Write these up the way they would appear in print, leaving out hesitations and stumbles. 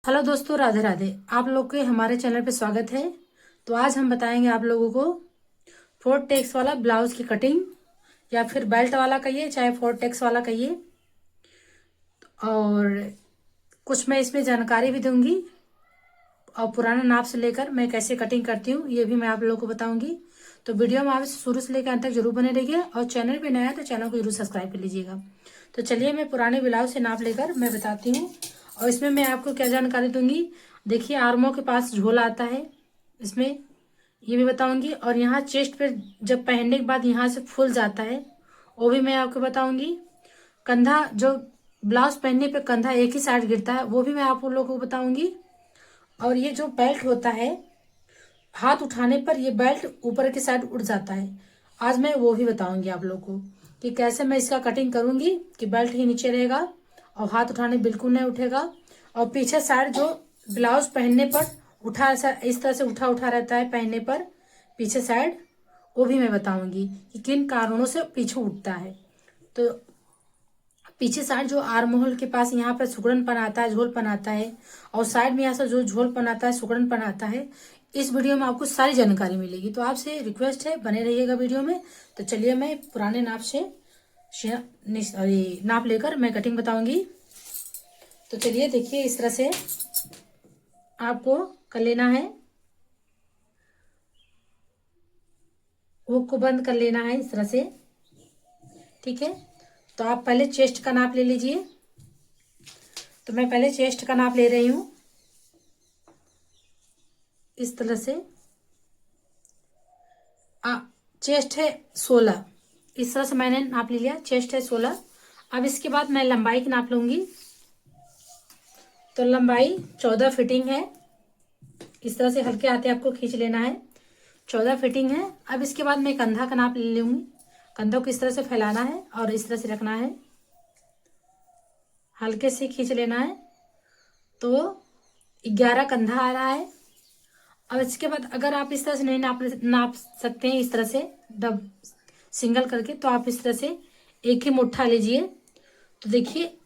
Hello दोस्तों, राधे राधे। आप लोग के हमारे चैनल पे स्वागत है। तो आज हम बताएंगे आप लोगों को फोर टेक्स वाला ब्लाउज की कटिंग, या फिर बेल्ट वाला कहिए चाहे फोर टेक्स वाला कहिए। और कुछ मैं इसमें जानकारी भी दूंगी, और पुराना नाप से लेकर मैं कैसे कटिंग करती हूँ ये भी मैं आप लोगों को बताऊंगी। तो वीडियो में आप शुरू से लेकर अंत तक जरूर बने रहिए, और चैनल पे नया है तो चैनल को जरूर सब्सक्राइब कर लीजिएगा। तो चलिए मैं पुराने ब्लाउज से नाप लेकर मैं बताती हूँ, और इसमें मैं आपको क्या जानकारी दूंगी। देखिए, आर्मों के पास झोल आता है, इसमें ये भी बताऊंगी। और यहाँ चेस्ट पे जब पहनने के बाद यहाँ से फूल जाता है, वो भी मैं आपको बताऊंगी। कंधा, जो ब्लाउज पहनने पे कंधा एक ही साइड गिरता है, वो भी मैं आप लोगों को बताऊंगी। और ये जो बेल्ट होता है, हाथ उठाने पर ये बेल्ट ऊपर की साइड उठ जाता है, आज मैं वो भी बताऊंगी आप लोगों को कि कैसे मैं इसका कटिंग करूंगी कि बेल्ट ही नीचे रहेगा और हाथ उठाने बिल्कुल नहीं उठेगा। और पीछे साइड जो ब्लाउज पहनने पर उठा, ऐसा इस तरह से उठा उठा रहता है पहनने पर पीछे साइड, वो भी मैं बताऊंगी कि किन कारणों से पीछे उठता है। तो पीछे साइड जो आर्म होल के पास यहाँ पर सिकुड़नपन आता है, झोलपन आता है, और साइड में ऐसा जो झोलपन आता है, सिकुड़नपन आता है, इस वीडियो में आपको सारी जानकारी मिलेगी। तो आपसे रिक्वेस्ट है, बने रहिएगा वीडियो में। तो चलिए मैं पुराने नाप से नाप लेकर मैं कटिंग बताऊंगी। तो चलिए देखिए, इस तरह से आपको कर लेना है, हुक को बंद कर लेना है इस तरह से, ठीक है। तो आप पहले चेस्ट का नाप ले लीजिए। तो मैं पहले चेस्ट का नाप ले रही हूँ इस तरह से। चेस्ट है 16, इस तरह से मैंने नाप ले लिया। चेस्ट है 16। अब इसके बाद मैं लंबाई की नाप लूंगी। तो लंबाई 14 फिटिंग है, इस तरह से हल्के हाथे आपको खींच लेना है। 14 फिटिंग है। अब इसके बाद मैं कंधा का नाप ले लूंगी। कंधों को इस तरह से फैलाना है और इस तरह से रखना है, हल्के से खींच लेना है। तो 11 कंधा आ रहा है। अब इसके बाद अगर आप इस तरह से नहीं नाप सकते हैं, इस तरह से डब सिंगल करके, तो आप इस तरह से एक ही मुट्ठा लीजिए। तो देखिए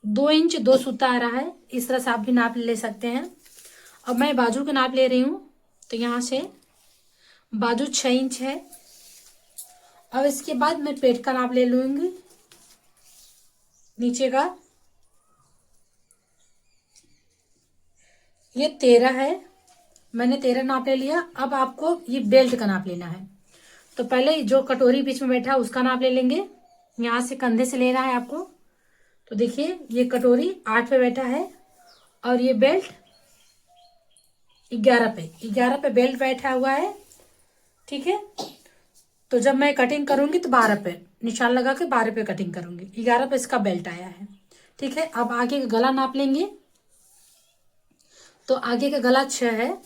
2 इंच 2 सूता आ रहा है, इस तरह से आप भी नाप ले सकते हैं। अब मैं बाजू का नाप ले रही हूँ। तो यहाँ से बाजू 6 इंच है। अब इसके बाद मैं पेट का नाप ले लूंगी, नीचे का ये 13 है, मैंने 13 नाप ले लिया। अब आपको ये बेल्ट का नाप लेना है। तो पहले जो कटोरी बीच में बैठा है उसका नाप ले लेंगे, यहाँ से कंधे से लेना है आपको। तो देखिए ये कटोरी 8 पे बैठा है, और ये बेल्ट 11 पे बेल्ट बैठा हुआ है, ठीक है। तो जब मैं कटिंग करूंगी तो 12 पे निशान लगा के 12 पे कटिंग करूंगी, 11 पे इसका बेल्ट आया है, ठीक है। अब आगे का गला नाप लेंगे। तो आगे का गला 6 है,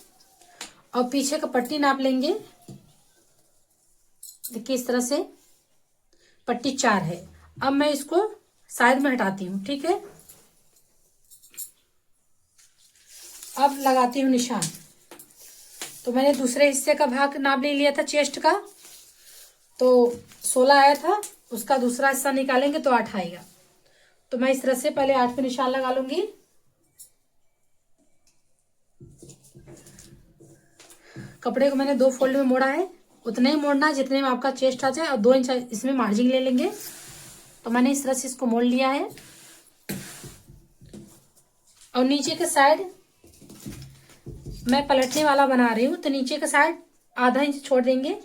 और पीछे का पट्टी नाप लेंगे। देखिए इस तरह से पट्टी 4 है। अब मैं इसको साइड में हटाती हूँ, ठीक है। अब लगाती हूँ निशान। तो मैंने दूसरे हिस्से का भाग नाप ले लिया था चेस्ट का, तो 16 आया था, उसका दूसरा हिस्सा निकालेंगे तो 8 आएगा। तो मैं इस तरह से पहले 8 पे निशान लगा लूंगी। कपड़े को मैंने 2 फोल्ड में मोड़ा है, उतने ही मोड़ना है जितने में आपका चेस्ट आ जाए, और 2 इंच इसमें मार्जिन ले लेंगे। तो मैंने इस तरह से इसको मोड़ लिया है। और नीचे के साइड मैं पलटने वाला बना रही हूँ, तो नीचे का साइड आधा इंच छोड़ देंगे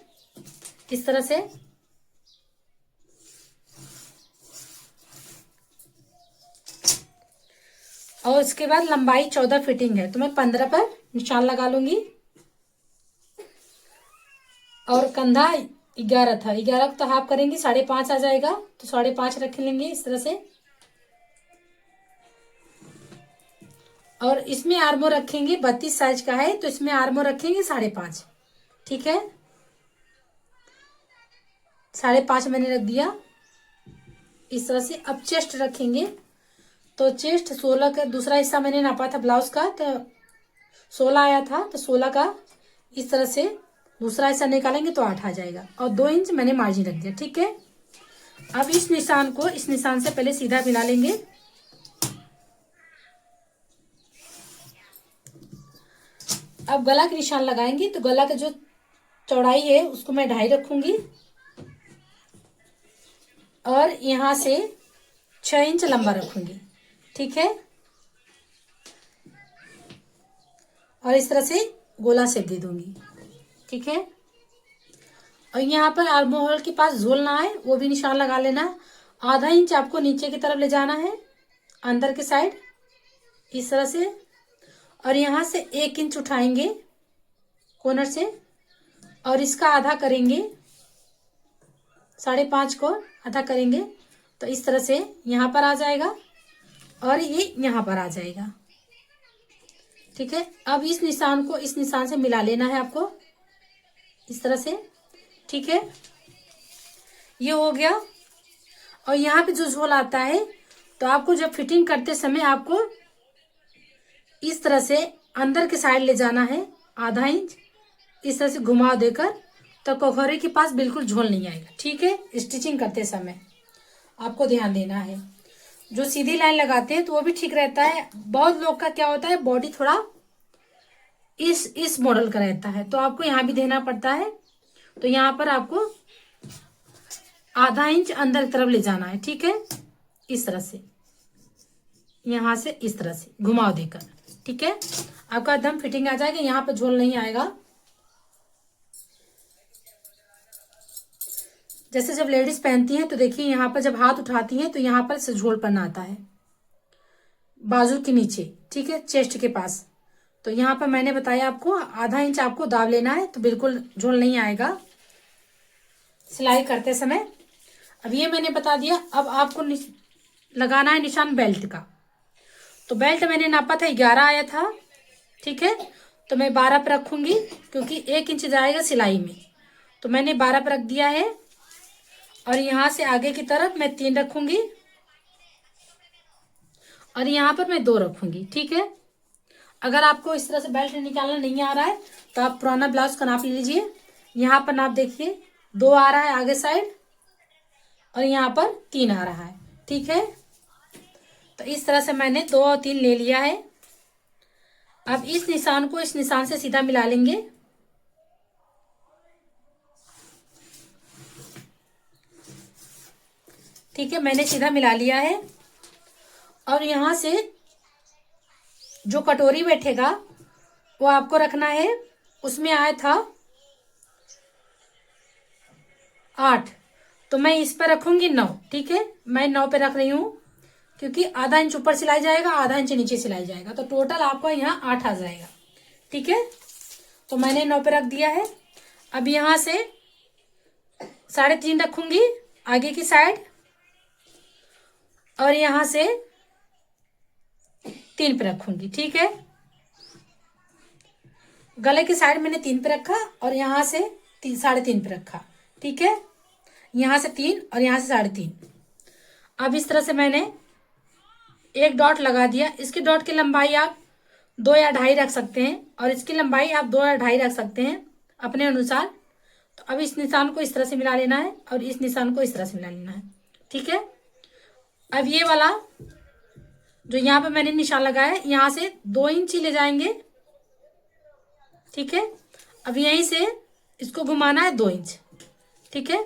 इस तरह से। और इसके बाद लंबाई 14 फिटिंग है, तो मैं 15 पर निशान लगा लूंगी। और कंधा 11 था, 11 तो हाफ करेंगे, 5.5 आ जाएगा, तो 5.5 रख लेंगे इस तरह से। और इसमें आर्मो रखेंगे, 32 साइज का है, तो इसमें आर्मो रखेंगे 5.5, ठीक है। 5.5 मैंने रख दिया इस तरह से। अब चेस्ट रखेंगे। तो चेस्ट 16 का दूसरा हिस्सा मैंने नापा था ब्लाउज का, तो 16 आया था, तो 16 का इस तरह से दूसरा हिस्सा निकालेंगे तो 8 आ जाएगा, और 2 इंच मैंने मार्जिन रख दिया, ठीक है। अब इस निशान को इस निशान से पहले सीधा मिला लेंगे। अब गला के निशान लगाएंगे, तो गला का जो चौड़ाई है उसको मैं 2.5 रखूंगी और यहाँ से 6 इंच लंबा रखूंगी। ठीक है, और इस तरह से गोला शेप दे दूंगी। ठीक है, और यहाँ पर आर्म होल के पास झोल ना है वो भी निशान लगा लेना है। आधा इंच आपको नीचे की तरफ ले जाना है, अंदर के साइड इस तरह से, और यहाँ से 1 इंच उठाएंगे कॉर्नर से और इसका आधा करेंगे, 5.5 को आधा करेंगे तो इस तरह से यहाँ पर आ जाएगा और ये यहाँ पर आ जाएगा। ठीक है, अब इस निशान को इस निशान से मिला लेना है आपको इस तरह से। ठीक है, ये हो गया। और यहाँ पे जो झोल आता है तो आपको जब फिटिंग करते समय आपको इस तरह से अंदर के साइड ले जाना है, आधा इंच इस तरह से घुमाव देकर, तो कोहरे के पास बिल्कुल झोल नहीं आएगा। ठीक है, स्टिचिंग करते समय आपको ध्यान देना है। जो सीधी लाइन लगाते हैं तो वो भी ठीक रहता है। बहुत लोग का क्या होता है, बॉडी थोड़ा इस मॉडल का रहता है, तो आपको यहाँ भी देना पड़ता है। तो यहाँ पर आपको आधा इंच अंदर की तरफ ले जाना है। ठीक है, इस तरह से, यहाँ से इस तरह से घुमाव देकर। ठीक है, आपका एकदम फिटिंग आ जाएगा, यहाँ पर झोल नहीं आएगा। जैसे जब लेडीज पहनती हैं तो देखिए यहाँ पर जब हाथ उठाती हैं तो यहाँ पर से झोलपन आता है बाजू के नीचे। ठीक है, चेस्ट के पास। तो यहाँ पर मैंने बताया आपको आधा इंच आपको दाब लेना है, तो बिल्कुल झोल नहीं आएगा सिलाई करते समय। अब ये मैंने बता दिया। अब आपको लगाना है निशान बेल्ट का। तो बेल्ट मैंने नापा था 11 आया था। ठीक है, तो मैं 12 पर रखूंगी क्योंकि 1 इंच जाएगा सिलाई में, तो मैंने 12 पर रख दिया है। और यहाँ से आगे की तरफ मैं 3 रखूंगी और यहाँ पर मैं 2 रखूंगी। ठीक है, अगर आपको इस तरह से बेल्ट निकालना नहीं आ रहा है तो आप पुराना ब्लाउज का नाप ले लीजिए। यहाँ पर नाप देखिए 2 आ रहा है आगे साइड और यहाँ पर 3 आ रहा है। ठीक है, तो इस तरह से मैंने 2 और 3 ले लिया है। अब इस निशान को इस निशान से सीधा मिला लेंगे। ठीक है, मैंने सीधा मिला लिया है। और यहाँ से जो कटोरी बैठेगा वो आपको रखना है, उसमें आया था 8, तो मैं इस पर रखूंगी 9। ठीक है, मैं 9 पे रख रही हूँ क्योंकि आधा इंच ऊपर सिलाई जाएगा, आधा इंच नीचे सिलाई जाएगा, तो टोटल आपको यहाँ 8 आ जाएगा। ठीक है, तो मैंने 9 पे रख दिया है। अब यहाँ से 3.5 रखूंगी आगे की साइड और यहाँ से 3 पे रखूंगी। ठीक है, गले की साइड मैंने 3 पे रखा और यहाँ से 3.5 पे रखा। ठीक है, यहाँ से 3 और यहाँ से 3.5। अब इस तरह से मैंने एक डॉट लगा दिया। इसके डॉट की लंबाई आप 2 या 2.5 रख सकते हैं और इसकी लंबाई आप 2 या 2.5 रख सकते हैं अपने अनुसार। तो अब इस निशान को इस तरह से मिला लेना है और इस निशान को इस तरह से मिला लेना है। ठीक है, अब ये वाला जो यहाँ पे मैंने निशान लगाया है यहाँ से 2 इंच ही ले जाएंगे। ठीक है, अब यहीं से इसको घुमाना है 2 इंच। ठीक है,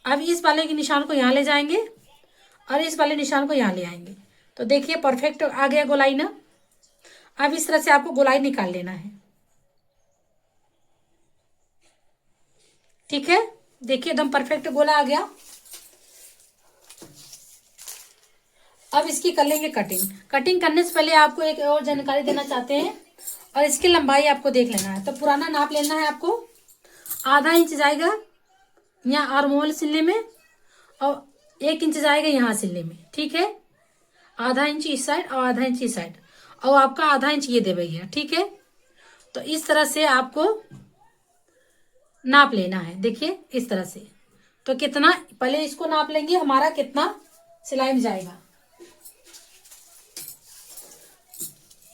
अब इस वाले के निशान को यहाँ ले जाएंगे और इस वाले निशान को यहाँ ले आएंगे, तो देखिए परफेक्ट आ गया गोलाई ना। अब इस तरह से आपको गोलाई निकाल लेना है। ठीक है, देखिए एकदम परफेक्ट गोला आ गया। अब इसकी कर लेंगे कटिंग। कटिंग करने से पहले आपको एक और जानकारी देना चाहते हैं, और इसकी लंबाई आपको देख लेना है। तो पुराना नाप लेना है आपको, आधा इंच जाएगा यहाँ आर्म होल सिलने में और 1 इंच जाएगा यहाँ सिलने में। ठीक है, आधा इंच इस साइड और आधा इंच इस साइड, और आपका आधा इंच ये दे भैया। ठीक है, तो इस तरह से आपको नाप लेना है। देखिए इस तरह से, तो कितना पहले इसको नाप लेंगे हमारा कितना सिलाई में जाएगा।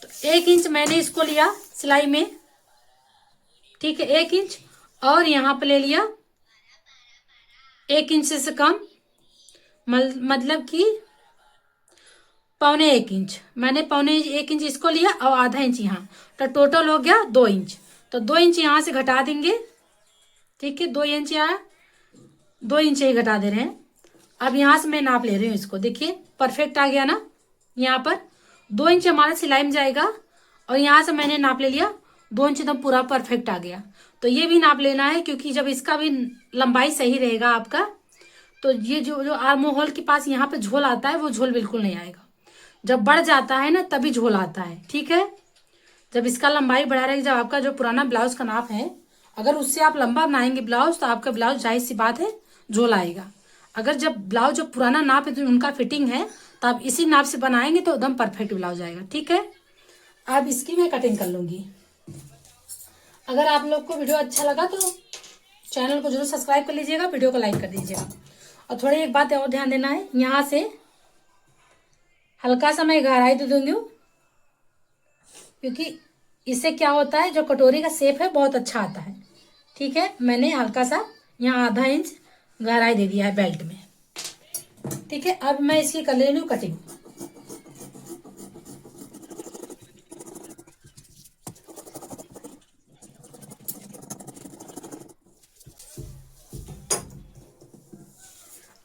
तो 1 इंच मैंने इसको लिया सिलाई में। ठीक है, 1 इंच और यहाँ पे ले लिया 1 इंच से कम, मतलब कि 1.25 इंच, मैंने 1.25 इंच इसको लिया और आधा इंच यहाँ, तो टोटल हो गया 2 इंच। तो 2 इंच यहाँ से घटा देंगे, ठीक है, 2 इंच यहाँ, 2 इंच ही घटा दे रहे हैं। अब यहाँ से मैं नाप ले रही हूँ इसको, देखिए परफेक्ट आ गया ना। यहाँ पर 2 इंच हमारा सिलाई में जाएगा और यहाँ से मैंने नाप ले लिया 2 इंच, एकदम पूरा परफेक्ट आ गया। तो ये भी नाप लेना है, क्योंकि जब इसका भी लंबाई सही रहेगा आपका, तो ये जो जो आर्म होल के पास यहाँ पे झोल आता है वो झोल बिल्कुल नहीं आएगा। जब बढ़ जाता है ना तभी झोल आता है, ठीक है। जब इसका लंबाई बढ़ा रहेगी, जब आपका जो पुराना ब्लाउज का नाप है अगर उससे आप लंबा बनाएंगे ब्लाउज, तो आपका ब्लाउज जाहिर सी बात है झोल आएगा। अगर जब ब्लाउज जो पुराना नाप है, जो उनका फिटिंग है, तो आप इसी नाप से बनाएंगे तो एकदम परफेक्ट ब्लाउज आएगा, ठीक है। अब इसकी मैं कटिंग कर लूंगी। अगर आप लोग को वीडियो अच्छा लगा तो चैनल को जरूर सब्सक्राइब कर लीजिएगा, वीडियो को लाइक कर दीजिएगा। और थोड़ी एक बात और ध्यान देना है, यहाँ से हल्का सा मैं गहराई दे दूंगी, क्योंकि इससे क्या होता है, जो कटोरी का शेप है बहुत अच्छा आता है, ठीक है। मैंने हल्का सा यहाँ आधा इंच गहराई दे दिया है बेल्ट में, ठीक है। अब मैं इसकी कर ले रही हूँ कटिंग।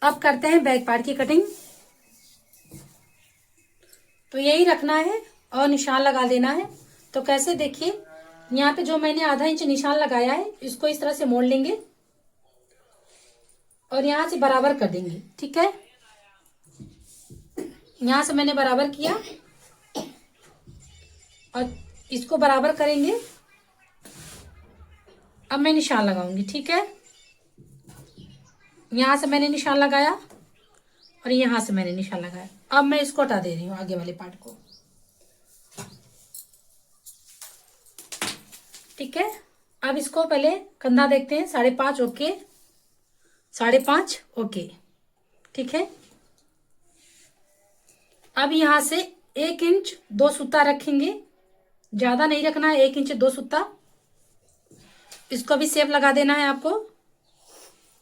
अब करते हैं बैक पार्ट की कटिंग। तो यही रखना है और निशान लगा देना है। तो कैसे, देखिए यहाँ पे जो मैंने आधा इंच निशान लगाया है, इसको इस तरह से मोड़ लेंगे और यहाँ से बराबर कर देंगे, ठीक है। यहाँ से मैंने बराबर किया और इसको बराबर करेंगे। अब मैं निशान लगाऊंगी, ठीक है। यहाँ से मैंने निशान लगाया और यहाँ से मैंने निशान लगाया। अब मैं इसको हटा दे रही हूँ आगे वाले पार्ट को, ठीक है। अब इसको पहले कंधा देखते हैं, 5.5 ओके, 5.5 ओके, ठीक है। अब यहाँ से 1 इंच 2 सूता रखेंगे, ज्यादा नहीं रखना है, 1 इंच 2 सूता। इसको भी शेप लगा देना है आपको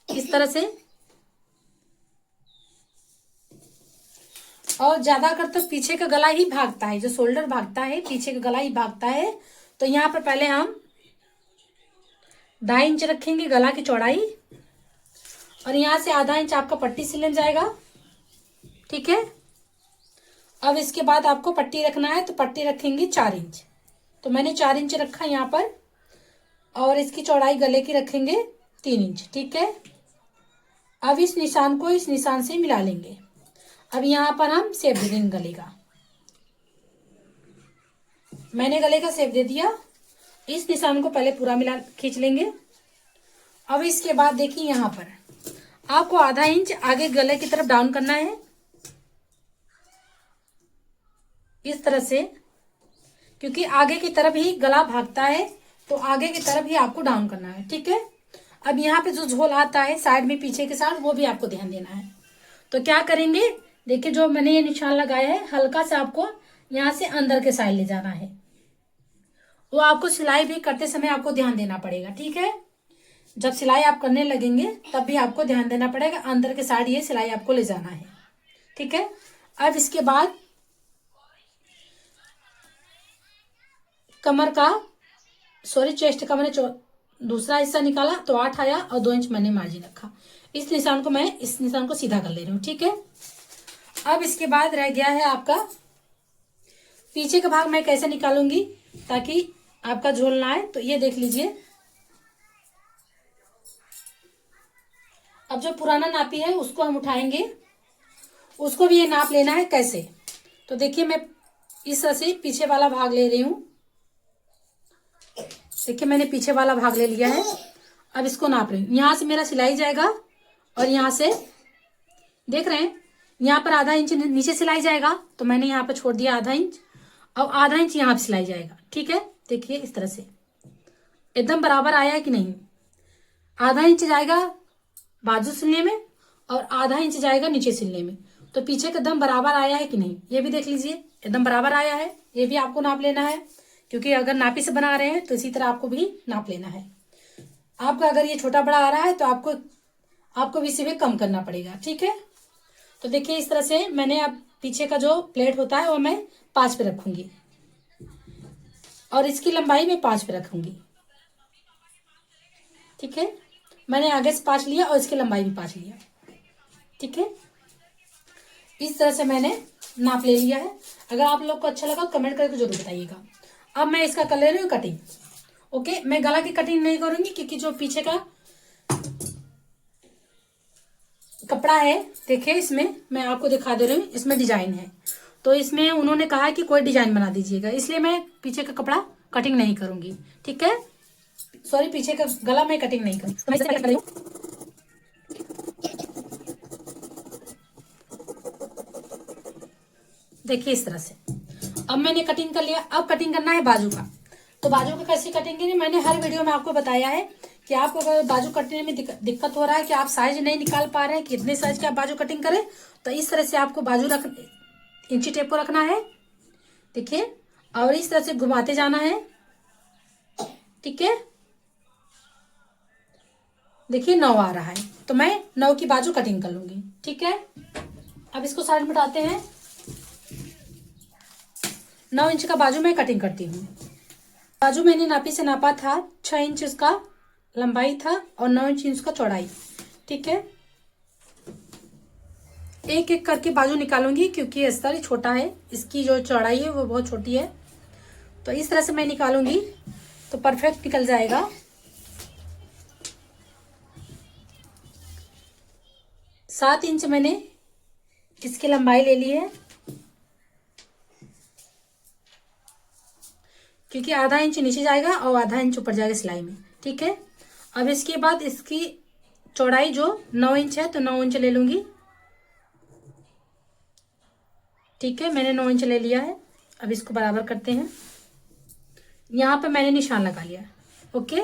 इस तरह से। और ज्यादा कर तो पीछे का गला ही भागता है, जो शोल्डर भागता है पीछे का गला ही भागता है। तो यहाँ पर पहले हम 2.5 इंच रखेंगे गला की चौड़ाई, और यहाँ से आधा इंच आपका पट्टी सिलने जाएगा, ठीक है। अब इसके बाद आपको पट्टी रखना है, तो पट्टी रखेंगे 4 इंच। तो मैंने 4 इंच रखा यहाँ पर, और इसकी चौड़ाई गले की रखेंगे 3 इंच, ठीक है। अब इस निशान को इस निशान से मिला लेंगे। अब यहाँ पर हम शेप दे देंगे गले का। मैंने गले का शेप दे दिया, इस निशान को पहले पूरा मिला खींच लेंगे। अब इसके बाद देखिए यहाँ पर आपको आधा इंच आगे गले की तरफ डाउन करना है, इस तरह से, क्योंकि आगे की तरफ ही गला भागता है, तो आगे की तरफ ही आपको डाउन करना है, ठीक है। अब यहाँ पे जो झोल आता है साइड में पीछे के साथ, वो भी आपको ध्यान देना है। तो क्या करेंगे, देखिए जो मैंने ये निशान लगाया है, हल्का से आपको यहाँ से अंदर के साइड ले जाना है। वो आपको सिलाई भी करते समय आपको ध्यान देना पड़ेगा, ठीक है। जब सिलाई आप करने लगेंगे तब भी आपको ध्यान देना पड़ेगा, अंदर के साइड ये सिलाई आपको ले जाना है, ठीक है। अब इसके बाद कमर का, चेस्ट का मैंने दूसरा हिस्सा निकाला, तो 8 आया और 2 इंच मैंने मार्जिन रखा। इस निशान को सीधा कर ले रही हूँ, ठीक है। अब इसके बाद रह गया है आपका पीछे का भाग। मैं कैसे निकालूंगी ताकि आपका झोल ना आए, तो ये देख लीजिए। अब जो पुराना नापी है उसको हम उठाएंगे, उसको भी ये नाप लेना है कैसे। तो देखिए मैं इस तरह से पीछे वाला भाग ले रही हूं, देखिए मैंने पीछे वाला भाग ले लिया है। अब इसको नाप रही हूँ, यहां से मेरा सिलाई जाएगा और यहां से देख रहे हैं यहाँ पर आधा इंच नीचे सिलाई जाएगा, तो मैंने यहाँ पर छोड़ दिया आधा इंच, और आधा इंच यहाँ पर सिलाई जाएगा, ठीक है। देखिए इस तरह से एकदम बराबर आया है कि नहीं। आधा इंच जाएगा बाजू सिलने में और आधा इंच जाएगा नीचे सिलने में, तो पीछे का दम बराबर आया है कि नहीं, ये भी देख लीजिए। एकदम बराबर आया है, ये भी आपको नाप लेना है, क्योंकि अगर नापी से बना रहे हैं तो इसी तरह आपको भी नाप लेना है। आपका अगर ये छोटा बड़ा आ रहा है तो आपको भी इसी में कम करना पड़ेगा, ठीक है। तो देखिए इस तरह से मैंने अब पीछे का जो प्लेट होता है वो मैं 5 पे रखूंगी और इसकी लंबाई मैं 5 पे रखूंगी। ठीक है, मैंने आगे से 5 लिया और इसकी लंबाई भी 5 लिया। ठीक है, इस तरह से मैंने नाप ले लिया है। अगर आप लोग को अच्छा लगा कमेंट करके जरूर बताइएगा। अब मैं इसका कर ले रही हूँ कटिंग। ओके, मैं गला की कटिंग नहीं करूंगी क्योंकि जो पीछे का कपड़ा है, देखिए इसमें मैं आपको दिखा दे रही हूँ, इसमें डिजाइन है तो इसमें उन्होंने कहा है कि कोई डिजाइन बना दीजिएगा, इसलिए मैं पीछे का कपड़ा कटिंग नहीं करूंगी। ठीक है, सॉरी, पीछे का गला मैं कटिंग नहीं करूंगी। तो मैं इसे कट कर रही हूँ। देखिए इस तरह से अब मैंने कटिंग कर लिया। अब कटिंग करना है बाजू का। तो बाजू का कैसे कटिंग करें, मैंने हर वीडियो में आपको बताया है कि आपको अगर बाजू कटने में दिक्कत हो रहा है कि आप साइज नहीं निकाल पा रहे हैं, कितने साइज के आप बाजू कटिंग करें, तो इस तरह से आपको बाजू इंची टेप को रखना है। देखिए, और इस तरह से घुमाते जाना है। ठीक है, देखिए 9 आ रहा है तो मैं 9 की बाजू कटिंग कर लूंगी। ठीक है, अब इसको साइड में हटाते हैं। 9 इंच का बाजू मैं कटिंग करती हूँ। बाजू मैंने नापी से नापा था, 6 इंच उसका लंबाई था और 9 इंच उसका चौड़ाई। ठीक है, एक एक करके बाजू निकालूंगी क्योंकि अस्तर छोटा है, इसकी जो चौड़ाई है वो बहुत छोटी है। तो इस तरह से मैं निकालूंगी तो परफेक्ट निकल जाएगा। 7 इंच मैंने इसकी लंबाई ले ली है क्योंकि आधा इंच नीचे जाएगा और आधा इंच ऊपर जाएगा सिलाई में। ठीक है, अब इसके बाद इसकी चौड़ाई जो 9 इंच है तो 9 इंच ले लूंगी। ठीक है, मैंने 9 इंच ले लिया है। अब इसको बराबर करते हैं। यहाँ पे मैंने निशान लगा लिया। ओके,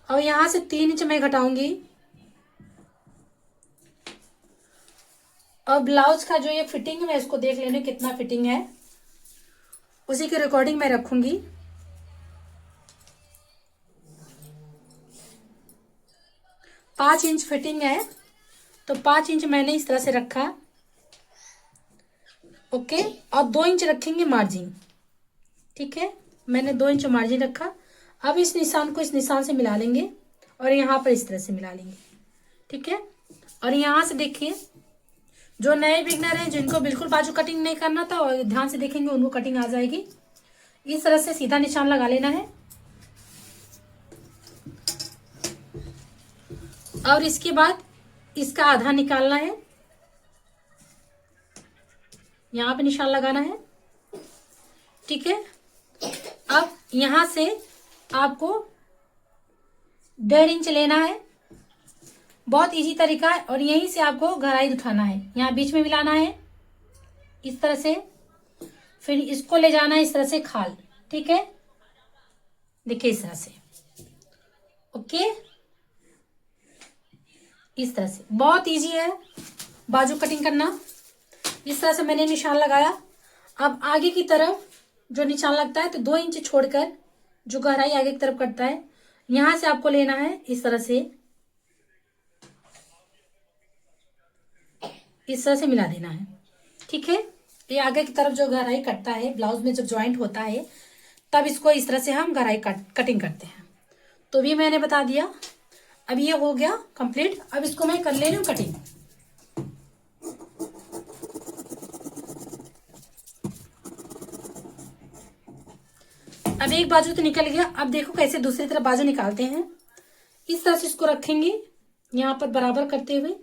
और यहाँ से 3 इंच मैं घटाऊंगी और ब्लाउज का जो ये फिटिंग है मैं इसको देख लेने कितना फिटिंग है, उसी की रिकॉर्डिंग मैं रखूंगी। 5 इंच फिटिंग है तो 5 इंच मैंने इस तरह से रखा। ओके, और 2 इंच रखेंगे मार्जिन। ठीक है, मैंने 2 इंच मार्जिन रखा। अब इस निशान को इस निशान से मिला लेंगे और यहाँ पर इस तरह से मिला लेंगे। ठीक है, और यहाँ से देखिए जो नए बिगनर हैं जिनको बिल्कुल बाजू कटिंग नहीं करना था और ध्यान से देखेंगे उनको कटिंग आ जाएगी। इस तरह से सीधा निशान लगा लेना है और इसके बाद इसका आधा निकालना है, यहाँ पे निशान लगाना है। ठीक है, अब यहां से आपको 1.5 इंच लेना है। बहुत इजी तरीका है और यहीं से आपको गहराई उठाना है, यहाँ बीच में मिलाना है इस तरह से, फिर इसको ले जाना है इस तरह से खाल। ठीक है, देखिए इस तरह से। ओके, इस तरह से बहुत इजी है बाजू कटिंग करना। इस तरह से मैंने निशान लगाया। अब आगे की तरफ जो निशान लगता है तो 2 इंच छोड़कर जो गहराई आगे की तरफ कटता है यहां से आपको लेना है इस तरह से, इस तरह से मिला देना है। ठीक है, ये आगे की तरफ जो गहराई कटता है ब्लाउज में जब ज्वाइंट होता है तब इसको इस तरह से हम गहराई कटिंग करते हैं। तो भी मैंने बता दिया। अब ये हो गया कंप्लीट। अब इसको मैं कर ले रही हूँ कटिंग। अब एक बाजू तो निकल गया, अब देखो कैसे दूसरी तरफ बाजू निकालते हैं। इस तरह से इसको रखेंगे यहाँ पर बराबर करते हुए।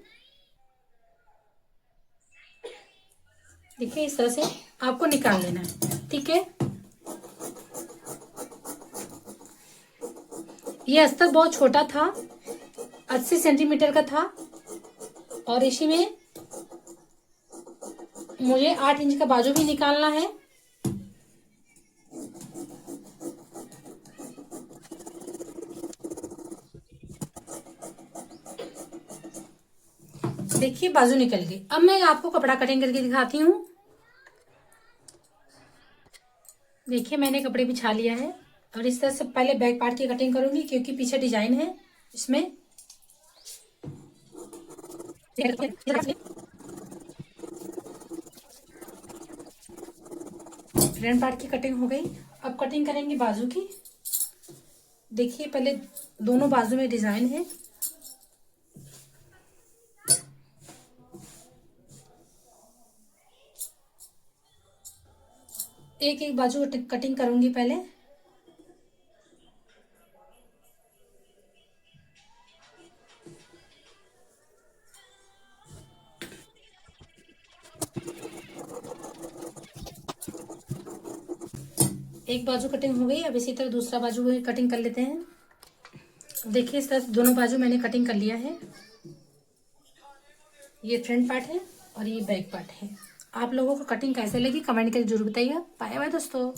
देखिए इस तरह से आपको निकाल लेना है। ठीक है, ये अस्तर बहुत छोटा था, 80 सेंटीमीटर का था और इसी में मुझे 8 इंच का बाजू भी निकालना है। देखिए बाजू निकल गई। अब मैं आपको कपड़ा कटिंग करके दिखाती हूँ। देखिए मैंने कपड़े बिछा लिया है और इस तरह से पहले बैक पार्ट की कटिंग करूंगी क्योंकि पीछे डिजाइन है इसमें। फ्रंट पार्ट की कटिंग हो गई। अब कटिंग करेंगे बाजू की। देखिए पहले दोनों बाजू में डिजाइन है। एक एक बाजू कटिंग करूंगी पहले। एक बाजू कटिंग हो गई। अब इसी तरह दूसरा बाजू भी कटिंग कर लेते हैं। देखिए इस तरह दोनों बाजू मैंने कटिंग कर लिया है। ये फ्रंट पार्ट है और ये बैक पार्ट है। आप लोगों को कटिंग कैसे लगी कमेंट करके जरूर बताइएगा। बाय बाय दोस्तों।